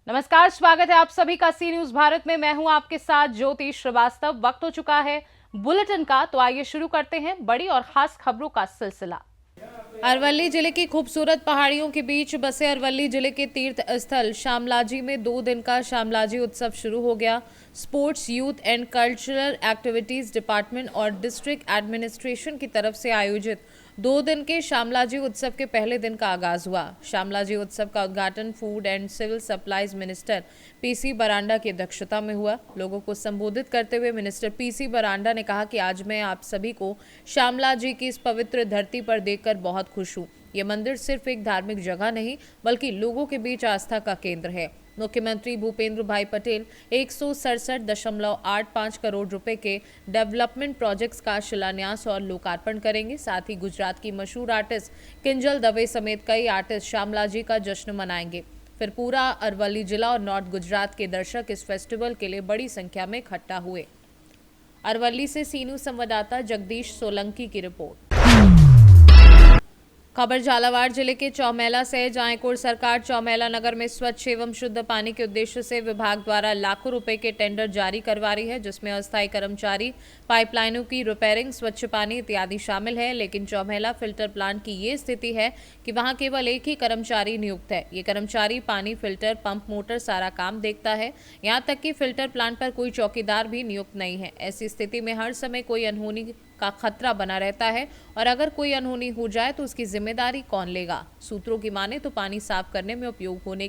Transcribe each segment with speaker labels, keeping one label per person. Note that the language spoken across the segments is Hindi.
Speaker 1: नमस्कार, स्वागत है आप सभी का सी न्यूज भारत में। मैं हूं आपके साथ ज्योति श्रीवास्तव। वक्त हो चुका है बुलेटिन का, तो आइए शुरू करते हैं बड़ी और खास खबरों का सिलसिला। अरवली जिले की खूबसूरत पहाड़ियों के बीच बसे अरवली जिले के तीर्थ स्थल शामलाजी में 2 दिन का शामलाजी उत्सव शुरू हो गया। Sports, youth and cultural activities department और डिस्ट्रिक्ट एडमिनिस्ट्रेशन की तरफ से आयोजित 2 दिन के शामलाजी उत्सव के पहले दिन का आगाज हुआ। शामलाजी उत्सव का उद्घाटन food and civil supplies minister PC Baranda की अध्यक्षता में हुआ। लोगों को संबोधित करते हुए मिनिस्टर पीसी बरांडा ने कहा कि आज मैं आप सभी को शामलाजी की इस पवित्र धरती पर देखकर बहुत खुश हूँ। ये मंदिर सिर्फ एक धार्मिक जगह नहीं बल्कि लोगों के बीच आस्था का केंद्र है। मुख्यमंत्री भूपेंद्र भाई पटेल 167.85 करोड़ रुपए के डेवलपमेंट प्रोजेक्ट्स का शिलान्यास और लोकार्पण करेंगे। साथ ही गुजरात की मशहूर आर्टिस्ट किंजल दवे समेत कई आर्टिस्ट शामलाजी का जश्न मनाएंगे। फिर पूरा अरवली जिला और नॉर्थ गुजरात के दर्शक इस फेस्टिवल के लिए बड़ी संख्या में इकट्ठा हुए। अरवली से सी न्यूज संवाददाता जगदीश सोलंकी की रिपोर्ट। खबर झालावाड़ जिले के चौमेला से, जहां एक ओर सरकार चौमेला नगर में स्वच्छ एवं शुद्ध पानी के उद्देश्य से विभाग द्वारा लाखों रुपए के टेंडर जारी करवा रही है, जिसमें अस्थायी कर्मचारी, पाइपलाइनों की रिपेयरिंग, स्वच्छ पानी इत्यादि शामिल है। लेकिन चौमेला फिल्टर प्लांट की ये स्थिति है कि वहां केवल एक ही कर्मचारी नियुक्त है। ये कर्मचारी पानी, फिल्टर, पंप, मोटर सारा काम देखता है। यहाँ तक कि फिल्टर प्लांट पर कोई चौकीदार भी नियुक्त नहीं है। ऐसी स्थिति में हर समय कोई अनहोनी का खतरा बना रहता है और अगर कोई अनहोनी हो जाए तो उसकी जिम्मेदारी कौन लेगा। सूत्रों की माने तो पानी साफ करने में उपयोग होने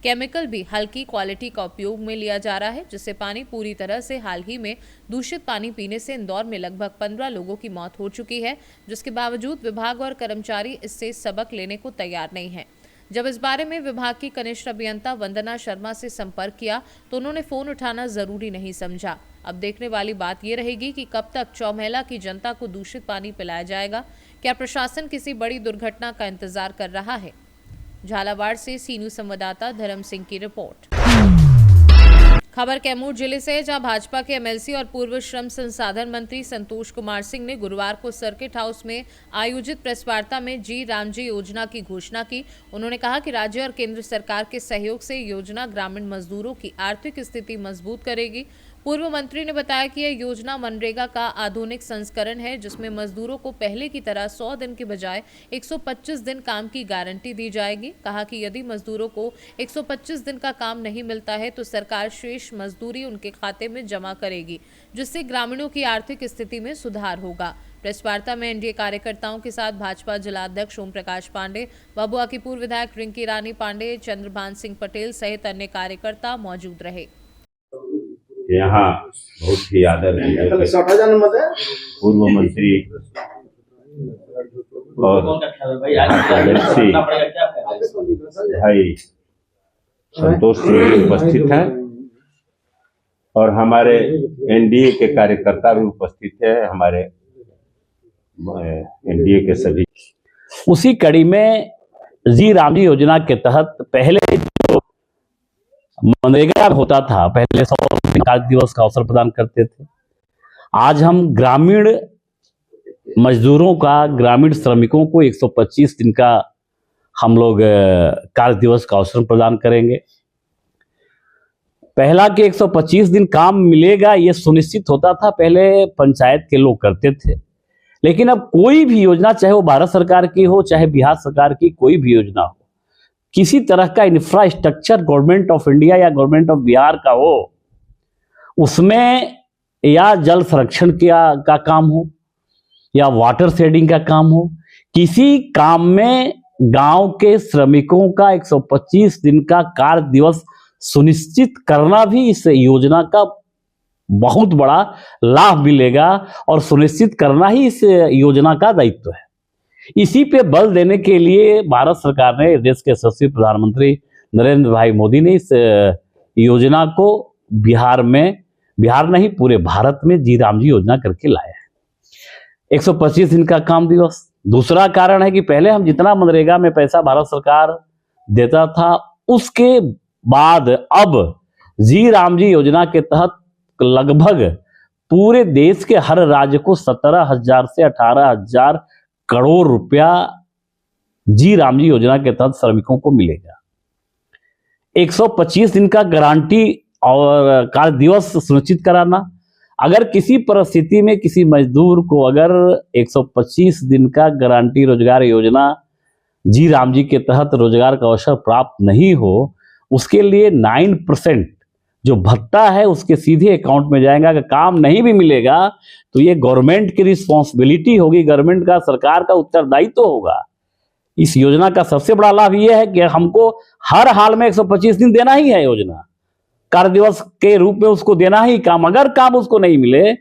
Speaker 1: केमिकल भी हल्की क्वालिटी का उपयोग में लिया जा रहा है, जिससे पानी पूरी तरह से हाल ही में दूषित पानी पीने से इंदौर में लगभग 15 लोगों की मौत हो चुकी है, जिसके बावजूद विभाग और कर्मचारी इससे सबक लेने को तैयार नहीं है। जब इस बारे में विभाग की कनिष्ठ अभियंता वंदना शर्मा से संपर्क किया तो उन्होंने फोन उठाना जरूरी नहीं समझा। अब देखने वाली बात यह रहेगी कि कब तक चौमेला की जनता को दूषित पानी पिलाया जाएगा। क्या प्रशासन किसी बड़ी दुर्घटना का इंतजार कर रहा है? झालावाड़ से सी न्यूज संवाददाता धर्म सिंह की रिपोर्ट। खबर कैमूर जिले से, जहां भाजपा के एमएलसी और पूर्व श्रम संसाधन मंत्री संतोष कुमार सिंह ने गुरुवार को सर्किट हाउस में आयोजित प्रेस वार्ता में जी रामजी योजना की घोषणा की। उन्होंने कहा कि राज्य और केंद्र सरकार के सहयोग से योजना ग्रामीण मजदूरों की आर्थिक स्थिति मजबूत करेगी। पूर्व मंत्री ने बताया कि यह योजना मनरेगा का आधुनिक संस्करण है, जिसमें मजदूरों को पहले की तरह 100 दिन के बजाय 125 दिन काम की गारंटी दी जाएगी। कहा कि यदि मजदूरों को 125 दिन का काम नहीं मिलता है तो सरकार शेष मजदूरी उनके खाते में जमा करेगी, जिससे ग्रामीणों की आर्थिक स्थिति में सुधार होगा। प्रेस वार्ता में एनडीए कार्यकर्ताओं के साथ भाजपा जिलाध्यक्ष ओम प्रकाश पांडे, भभुआ की पूर्व विधायक रिंकी रानी पांडे, चंद्रभान सिंह पटेल सहित अन्य कार्यकर्ता मौजूद रहे।
Speaker 2: यहाँ बहुत ही आदर है पूर्व मंत्री और भाई संतोष सिंह उपस्थित हैं और हमारे एनडीए के कार्यकर्ता भी उपस्थित है, हमारे एनडीए के सभी।
Speaker 3: उसी कड़ी में जी रामजी योजना के तहत पहले जो मनरेगा होता था, पहले 100 कार्य दिवस का अवसर प्रदान करते थे। आज हम ग्रामीण मजदूरों का, ग्रामीण श्रमिकों को 125 दिन का हम लोग कार्य दिवस का अवसर प्रदान करेंगे। पहला कि 125 दिन काम मिलेगा ये सुनिश्चित होता था, पहले पंचायत के लोग करते थे। लेकिन अब कोई भी योजना, चाहे वो भारत सरकार की हो चाहे बिहार सरकार की कोई भी योजना हो, किसी तरह का इंफ्रास्ट्रक्चर गवर्नमेंट ऑफ इंडिया या गवर्नमेंट ऑफ बिहार का हो, उसमें या जल संरक्षण का काम हो या वाटर शेडिंग का काम हो, किसी काम में गांव के श्रमिकों का 125 दिन का कार्य दिवस सुनिश्चित करना भी इस योजना का बहुत बड़ा लाभ मिलेगा और सुनिश्चित करना ही इस योजना का दायित्व है। इसी पे बल देने के लिए भारत सरकार ने, देश के यशस्वी प्रधानमंत्री नरेंद्र भाई मोदी ने इस योजना को बिहार नहीं पूरे भारत में जी रामजी योजना करके लाया है। 125 दिन का काम दिवस। दूसरा कारण है कि पहले हम जितना मनरेगा में पैसा भारत सरकार देता था, उसके बाद अब जी रामजी योजना के तहत लगभग पूरे देश के हर राज्य को 17,000 से 18,000 करोड़ रुपया जी राम जी योजना के तहत श्रमिकों को मिलेगा। 125 दिन का गारंटी और कार्य दिवस सुनिश्चित कराना। अगर किसी परिस्थिति में किसी मजदूर को अगर 125 दिन का गारंटी रोजगार योजना जी राम जी के तहत रोजगार का अवसर प्राप्त नहीं हो, उसके लिए 9% जो भत्ता है उसके सीधे अकाउंट में जाएगा। अगर काम नहीं भी मिलेगा तो ये गवर्नमेंट की रिस्पॉन्सिबिलिटी होगी, गवर्नमेंट का, सरकार का उत्तरदायित्व होगा। इस योजना का सबसे बड़ा लाभ यह है कि हमको हर हाल में 125 दिन देना ही है। योजना कार्य दिवस के रूप में उसको देना ही काम। अगर काम उसको नहीं मिले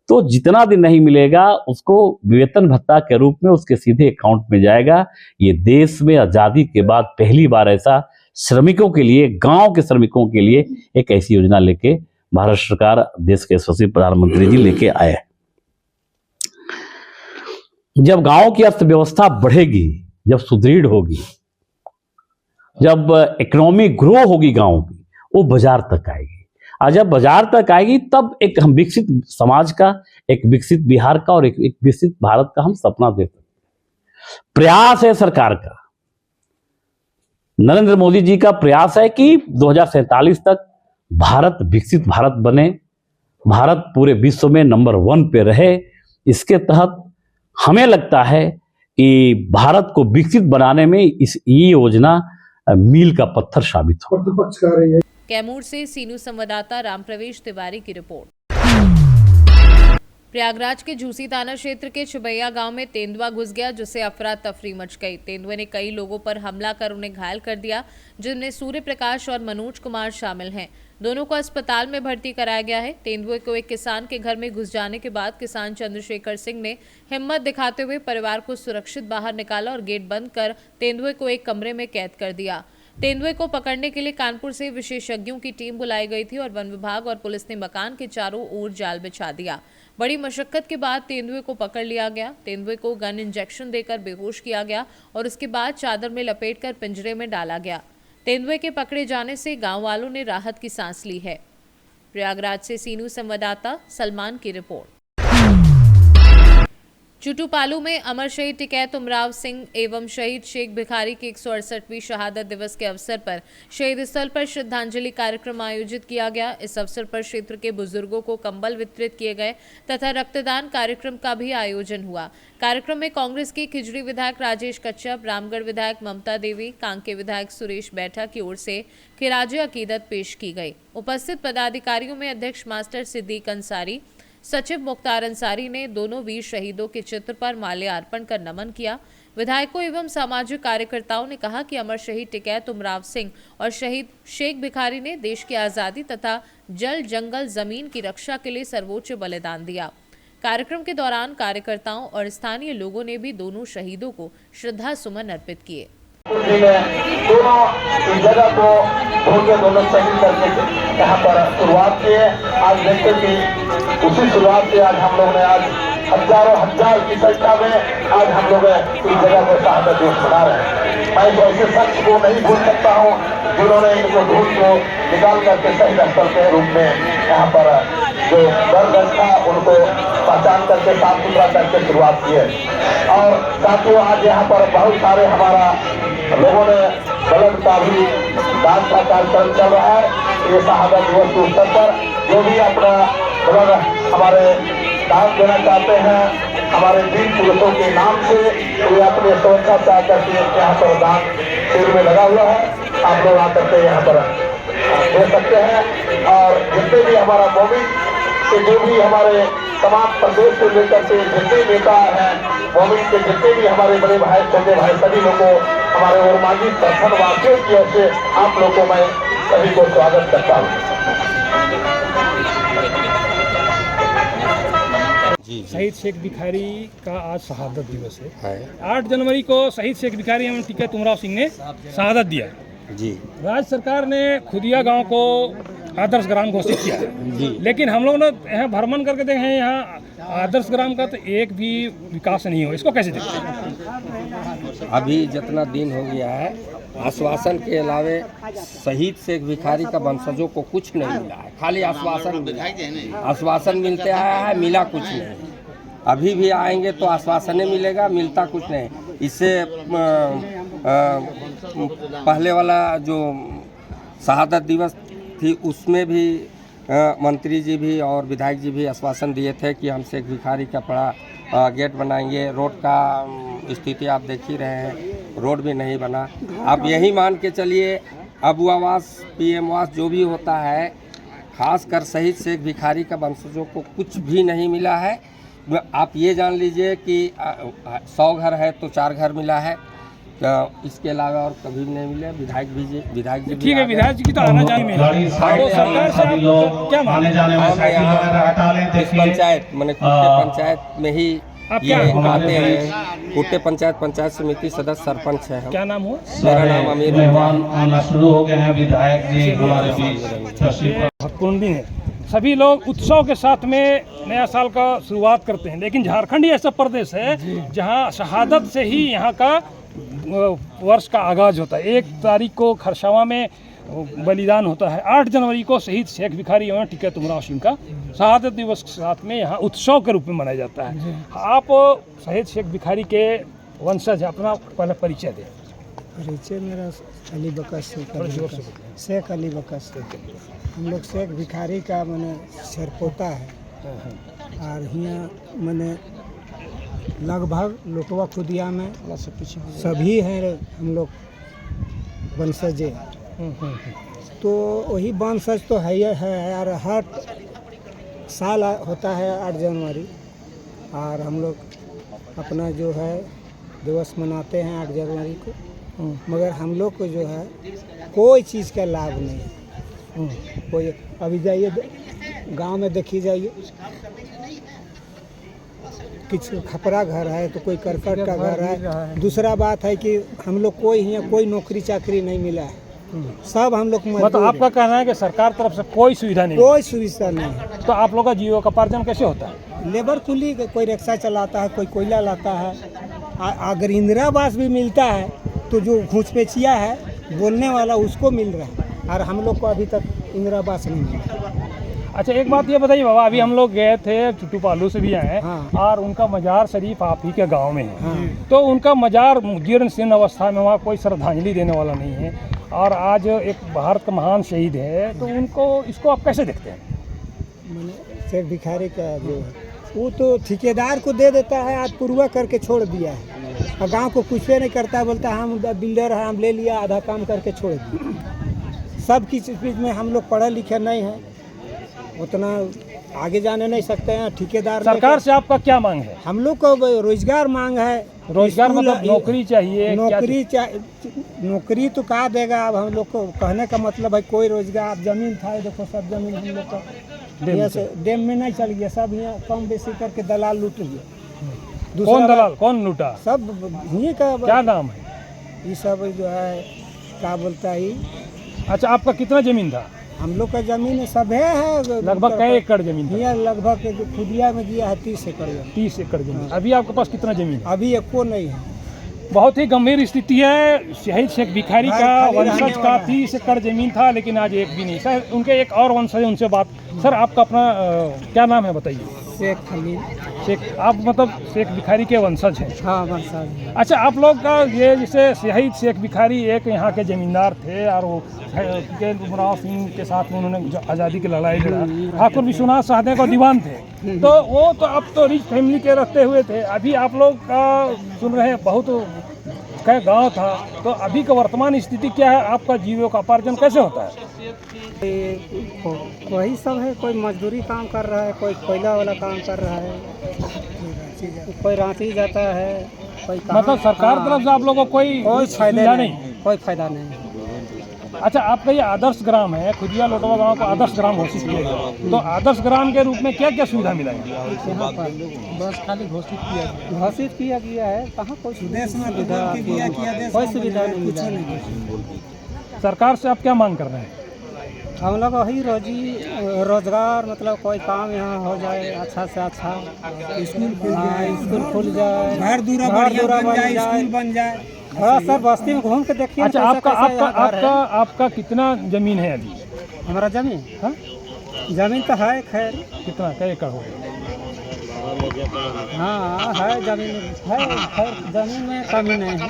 Speaker 3: तो जितना दिन नहीं मिलेगा उसको वेतन भत्ता के रूप में उसके सीधे अकाउंट में जाएगा। ये देश में आजादी के बाद पहली बार ऐसा श्रमिकों के लिए, गांव के श्रमिकों के लिए एक ऐसी योजना लेके भारत सरकार, देश के यशस्वी प्रधानमंत्री जी लेके आए। जब गांव की अर्थव्यवस्था बढ़ेगी, जब सुदृढ़ होगी, जब इकोनॉमी ग्रो होगी गांव की, वो बाजार तक आएगी। और जब बाजार तक आएगी तब एक हम विकसित समाज का, एक विकसित बिहार का और एक विकसित भारत का हम सपना देख सकते हैं। प्रयास है सरकार का, नरेंद्र मोदी जी का प्रयास है कि 2047 तक भारत विकसित भारत बने, भारत पूरे विश्व में नंबर 1 पे रहे। इसके तहत हमें लगता है कि भारत को विकसित बनाने में ये योजना मील का पत्थर साबित हो।
Speaker 1: कैमूर से सीनू संवाददाता रामप्रवेश तिवारी की रिपोर्ट। प्रयागराज के झूसी थाना क्षेत्र के छुबैया गांव में तेंदुआ घुस गया, जिससे अफरा तफरी मच गई। तेंदुए ने कई लोगों पर हमला कर उन्हें घायल कर दिया, जिनमें सूर्य प्रकाश और मनोज कुमार शामिल हैं। दोनों को अस्पताल में भर्ती कराया गया है। तेंदुए को एक किसान के घर में घुस जाने के बाद किसान चंद्रशेखर सिंह ने हिम्मत दिखाते हुए परिवार को सुरक्षित बाहर निकाला और गेट बंद कर तेंदुए को एक कमरे में कैद कर दिया। तेंदुए को पकड़ने के लिए कानपुर से विशेषज्ञों की टीम बुलाई गई थी और वन विभाग और पुलिस ने मकान के चारों ओर जाल बिछा दिया। बड़ी मशक्कत के बाद तेंदुए को पकड़ लिया गया। तेंदुए को गन इंजेक्शन देकर बेहोश किया गया और उसके बाद चादर में लपेटकर पिंजरे में डाला गया। तेंदुए के पकड़े जाने से गांव वालों ने राहत की सांस ली है। प्रयागराज से सीनू संवाददाता सलमान की रिपोर्ट। चुटूपालू में अमर शहीद टिकैत उमराव सिंह एवं शहीद शेख भिखारी की 168वीं शहादत दिवस के अवसर पर शहीद स्थल पर श्रद्धांजलि कार्यक्रम आयोजित किया गया। इस अवसर पर क्षेत्र के बुजुर्गों को कंबल वितरित किए गए तथा रक्तदान कार्यक्रम का भी आयोजन हुआ। कार्यक्रम में कांग्रेस के खिजड़ी विधायक राजेश कच्छप, रामगढ़ विधायक ममता देवी, कांके विधायक सुरेश बैठा की ओर से खिराजे अकीदत पेश की गई। उपस्थित पदाधिकारियों में अध्यक्ष मास्टर सिद्दीक अंसारी, सचिव मुख्तार अंसारी ने दोनों वीर शहीदों के चित्र पर माल्यार्पण कर नमन किया। विधायकों एवं सामाजिक कार्यकर्ताओं ने कहा कि अमर शहीद टिकैत उमराव सिंह और शहीद शेख भिखारी ने देश की आज़ादी तथा जल जंगल जमीन की रक्षा के लिए सर्वोच्च बलिदान दिया। कार्यक्रम के दौरान कार्यकर्ताओं और स्थानीय लोगों ने भी दोनों शहीदों को श्रद्धा सुमन अर्पित किए।
Speaker 4: दोनों इस जगह को ढूंढ दोनों शहीद करके यहाँ पर शुरुआत की है। आज देखते कि उसी शुरुआत से आज हम लोग ने आज हजारों हजार की संख्या में आज हम लोग इस जगह को शहादत दिवस मना रहे हैं। मैं ऐसे शख्स को नहीं भूल सकता हूँ जिन्होंने इनको ढूंढ को निकाल करके शहीद स्थल के रूप में यहाँ पर जो दर्द था उनको पहचान करके साफ सुथरा करके शुरुआत की है। और साथियों आज यहाँ पर बहुत सारे हमारा लोगों ने ब्लड का भी दान का कार्यक्रम चल रहा है। ये शहादत दिवस के अवसर पर जो भी अपना ब्लड हमारे दान देना चाहते हैं हमारे वीर पुरुषों के नाम से, ये अपने सुरक्षा से आकर के यहाँ पर दान शिविर में लगा हुआ है। आप लोग आकर के यहाँ पर दे सकते हैं। और जितने भी हमारा मोमिन के जो भी हमारे तमाम प्रदेश से लेकर के जितने नेता हैं, मोमिन के जितने भी हमारे बड़े भाई, छोटे भाई, सभी लोगों हमारे उर्माजी प्रखंड वासियों की ओर से आप लोगों को मैं सभी को स्वागत करता हूँ।
Speaker 5: शहीद शेख भिखारी का आज शहादत दिवस है। 8 जनवरी को शहीद शेख भिखारी एवं टिकैत उमराव सिंह ने शहादत दिया जी। राज्य सरकार ने खुदिया गांव को आदर्श ग्राम घोषित किया जी। लेकिन हम लोग ने यहाँ भ्रमण करके देखे हैं, यहाँ आदर्श ग्राम का तो एक भी विकास नहीं हो, इसको कैसे देखते हैं?
Speaker 6: अभी जितना दिन हो गया है, आश्वासन के अलावे शहीद शेख भिखारी का वंशजों को कुछ नहीं मिला है, खाली आश्वासन मिलते आया है, मिला कुछ नहीं। अभी भी आएंगे तो आश्वासन मिलेगा, मिलता कुछ नहीं। इससे पहले वाला जो शहादत दिवस थी उसमें भी मंत्री जी भी और विधायक जी भी आश्वासन दिए थे कि हम शेख भिखारी का बड़ा गेट बनाएंगे। रोड का स्थिति आप देख ही रहे हैं, रोड भी नहीं बना। आप यही मान के चलिए, अबू आवास, PM आवास जो भी होता है, खासकर शहीद शेख भिखारी का वंशजों को कुछ भी नहीं मिला है। आप ये जान लीजिए कि 100 घर है तो 4 घर मिला है, इसके अलावा और कभी भी नहीं मिले। विधायक जी
Speaker 5: ठीक है, विधायक जी की तो आना जाने में है। तो सरकार से आप क्या मांग
Speaker 6: इस पंचायत मैंने कुट्टे पंचायत में ही ये आते हैं। कुट्टे पंचायत समिति सदस्य सरपंच है।
Speaker 5: क्या नाम हो?
Speaker 6: मेरा नाम अमीर
Speaker 7: आना शुरू हो गए हैं। विधायक जी हमारे बीच
Speaker 5: महत्वपूर्ण दिन है। सभी लोग उत्सव के साथ में नया साल का शुरुआत करते हैं, लेकिन झारखंड ही ऐसा प्रदेश है जहां शहादत से ही यहाँ का वर्ष का आगाज होता है। 1 तारीख को खरसावां में बलिदान होता है, 8 जनवरी को शहीद शेख भिखारी एवं टिक्का तुमराव सिंह का शहादत दिवस के साथ में यहाँ उत्सव के रूप में मनाया जाता है। आप शहीद शेख भिखारी के वंशज हैं, अपना पहले परिचय दें।
Speaker 8: परिचय मेरा अली बकर शेख अली बकर शेख। हम लोग शेख भिखारी का मैंने सरपोता है, और यहाँ मैंने लगभग लोटवा खुदिया में सभी हैं हम लोग वंशज। तो वही वंशज तो है और हर साल होता है 8 जनवरी, और हम लोग अपना जो है दिवस मनाते हैं 8 जनवरी को। मगर हम लोग को जो है कोई चीज़ का लाभ नहीं। कोई अभी जाइए गांव में देखी जाइए, किसी खपरा घर है तो कोई करकट का घर है। दूसरा बात है कि हम लोग कोई नौकरी चाकरी नहीं मिला है, सब हम लोग
Speaker 5: मतलब आपका कहना है कि सरकार तरफ से कोई सुविधा नहीं,
Speaker 8: कोई सुविधा नहीं।
Speaker 5: तो आप लोग का जीविकोपार्जन कैसे होता है?
Speaker 8: लेबर कुली, कोई रिक्शा चलाता है, कोई कोयला लाता है। अगर इंदिरा आवास भी मिलता है तो जो घूसपेचिया है बोलने वाला उसको मिल रहा है, और हम लोग को अभी तक इंदिरा आवास नहीं मिला।
Speaker 5: अच्छा, एक बात ये बताइए बाबा, अभी हम लोग गए थे चुट्टू पालू से भी आए हैं।
Speaker 8: हाँ।
Speaker 5: और उनका मजार शरीफ आप ही के गांव में है।
Speaker 8: हाँ।
Speaker 5: तो उनका मजार जीर्ण शीर्ण अवस्था में, वहाँ कोई श्रद्धांजलि देने वाला नहीं है, और आज एक भारत का महान शहीद है, तो इसको आप कैसे देखते हैं?
Speaker 8: मैंने शेख भिखारी का जो है वो तो ठेकेदार को दे देता है, आज पूर्वा करके छोड़ दिया है, और गांव को कुछ नहीं करता है। बोलता है हम बिल्डर है, हम ले लिया, आधा काम करके छोड़ दिया। सब की चीज़ में हम लोग पढ़े लिखे नहीं हैं, उतना आगे जाने नहीं सकते हैं। ठेकेदार
Speaker 5: सरकार से आपका क्या मांग है?
Speaker 8: हम लोग को रोजगार मांग है।
Speaker 5: रोजगार मतलब नौकरी चाहिए?
Speaker 8: नौकरी तो कहाँ देगा। अब हम लोग को कहने का मतलब है कोई रोजगार। जमीन था, देखो सब जमीन हम लोग का डैम में नहीं चल गया, सब यहाँ कम बेसी करके दलाल लूट गया।
Speaker 5: कौन दलाल, कौन लूटा?
Speaker 8: सब यहीं का।
Speaker 5: क्या नाम है?
Speaker 8: ये सब जो है क्या बोलता है।
Speaker 5: अच्छा, आपका कितना जमीन था?
Speaker 8: हम लोग का जमीन सब है
Speaker 5: लगभग कई एकड़ जमीन था?
Speaker 8: यहाँ लगभग खुदिया में दिया है 30 एकड़।
Speaker 5: 30 एकड़ जमीन। अभी आपके पास कितना जमीन है?
Speaker 8: अभी एको नहीं है।
Speaker 5: बहुत ही गंभीर स्थिति है। शहीद शेख भिखारी का वंशज का 30 एकड़ जमीन था, लेकिन आज एक भी नहीं। सर, उनके एक और वंशज है, उनसे बात। सर, आपका अपना क्या नाम है बताइए?
Speaker 8: शेख खलील
Speaker 5: शेख। आप मतलब शेख भिखारी के वंशज हैं?
Speaker 8: हाँ, वंशज।
Speaker 5: अच्छा, आप लोग का ये जैसे शहीद शेख भिखारी एक यहाँ के जमींदार थे, और वो टिक्का तुमराव सिंह के साथ में उन्होंने आज़ादी की लड़ाई लड़ा। ठाकुर विश्वनाथ साहब का दीवान थे, तो वो तो अब तो रिच फैमिली के रहते हुए थे। अभी आप लोग का सुन रहे हैं बहुत कई गांव था, तो अभी का वर्तमान स्थिति क्या है? आपका जीविकोपार्जन कैसे होता है?
Speaker 8: वही सब है, कोई मजदूरी काम कर रहा है, कोई कोयला वाला काम कर रहा है, कोई रांची जाता है, कोई
Speaker 5: मतलब सरकार तरफ से आप लोगों को कोई फायदा नहीं?
Speaker 8: कोई फायदा नहीं।
Speaker 5: अच्छा, आपका ये आदर्श ग्राम है, खुदिया लोटवा गांव को आदर्श ग्राम घोषित किया गया, तो आदर्श ग्राम के रूप में क्या क्या सुविधा मिला है?
Speaker 8: यहाँ पर बस खाली घोषित किया गया है। कहाँ कोई सुविधा, कोई सुविधा नहीं।
Speaker 5: सरकार से आप क्या मांग कर रहे हैं?
Speaker 8: हम लोग वही रोजगार मतलब कोई काम यहाँ हो जाए अच्छा से अच्छा, स्कूल खुल जाए, घर दूरा बन जाए, स्कूल बन जाए। थोड़ा सर बस्ती में घूम के देखिए।
Speaker 5: अच्छा, आपका कितना जमीन है अभी?
Speaker 8: हमारा जमीन, हाँ जमीन तो है, खैर
Speaker 5: कितना, कई एकड़ हो?
Speaker 8: हाँ है जमीन, है खैर जमीन में कमी नहीं है।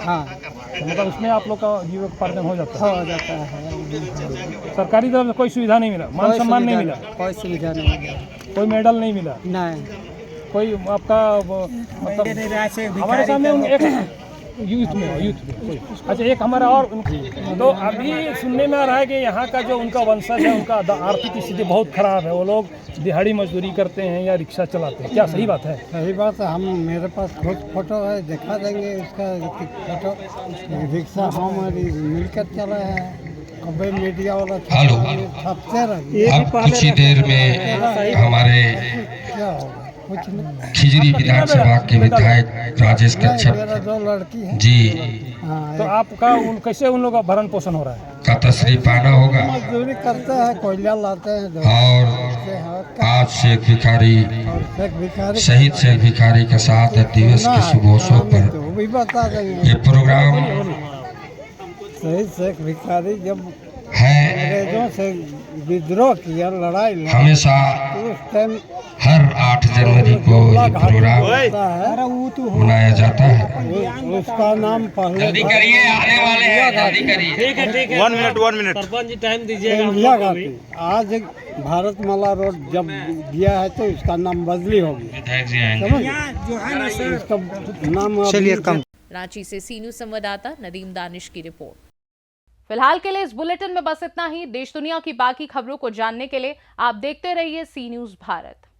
Speaker 8: हाँ
Speaker 5: तो मतलब उसमें आप लोग का जीविकोपार्जन हो जाता
Speaker 8: है।
Speaker 5: सरकारी तरफ से कोई सुविधा नहीं मिला, मान सम्मान नहीं मिला,
Speaker 8: कोई सुविधा नहीं मिला,
Speaker 5: कोई मेडल नहीं मिला,
Speaker 8: नहीं
Speaker 5: कोई आपका मतलब हमारे सामने एक यूथ में कोई। अच्छा, एक हमारा और तो अभी सुनने में आ रहा है कि यहाँ का जो उनका वंशज है, उनका आर्थिक स्थिति बहुत खराब है, वो लोग दिहाड़ी मजदूरी करते हैं या रिक्शा चलाते हैं, क्या सही बात है?
Speaker 8: सही बात है। हम मेरे पास खुद फोटो है, दिखा देंगे उसका फोटो। रिक्शा हमारी मिलकर चला है, कभी मीडिया वाला छापते रहे।
Speaker 9: अब कुछ ही देर में हमारे
Speaker 8: क्या होगा, कुछ नहीं।
Speaker 9: खिजरी विधानसभा के विधायक राजेश कच्छप
Speaker 8: मेरा दो लड़की है
Speaker 9: जी
Speaker 8: हाँ,
Speaker 5: तो आपका कैसे उन लोग का भरण पोषण हो रहा है?
Speaker 9: का तशरीफ आना होगा
Speaker 8: मजदूरी करते हैं, कोयला लाते हैं
Speaker 9: और आज शेख भिखारी
Speaker 8: शेख भिखारी
Speaker 9: शहीद शेख भिखारी के साथ दिवस के शुभ अवसर पर
Speaker 8: तो वो भी बता देंगे।
Speaker 9: ये प्रोग्राम
Speaker 8: शहीद शेख भिखारी जब
Speaker 9: है।
Speaker 8: अंग्रेजों से विद्रोह किया, लड़ाई लड़ी,
Speaker 9: हमेशा
Speaker 8: तो उस टाइम
Speaker 9: हर 8 जनवरी को ये प्रोग्राम
Speaker 8: होता है,
Speaker 9: मनाया जाता है।
Speaker 8: उसका नाम पहले
Speaker 9: आने वाले हैं, जल्दी करिए।
Speaker 10: ठीक है 1 मिनट सरपंच जी टाइम दीजिएगा।
Speaker 8: इंडिया घाटी आज भारत माला रोड जब दिया है तो इसका नाम बदली होगी,
Speaker 9: विधायक जी आएंगे।
Speaker 8: समझ इसका नाम चलिए कम।
Speaker 1: रांची से सी न्यूज संवाददाता नदीम दानिश की रिपोर्ट। फिलहाल के लिए इस बुलेटिन में बस इतना ही। देश दुनिया की बाकी खबरों को जानने के लिए आप देखते रहिए सी न्यूज भारत।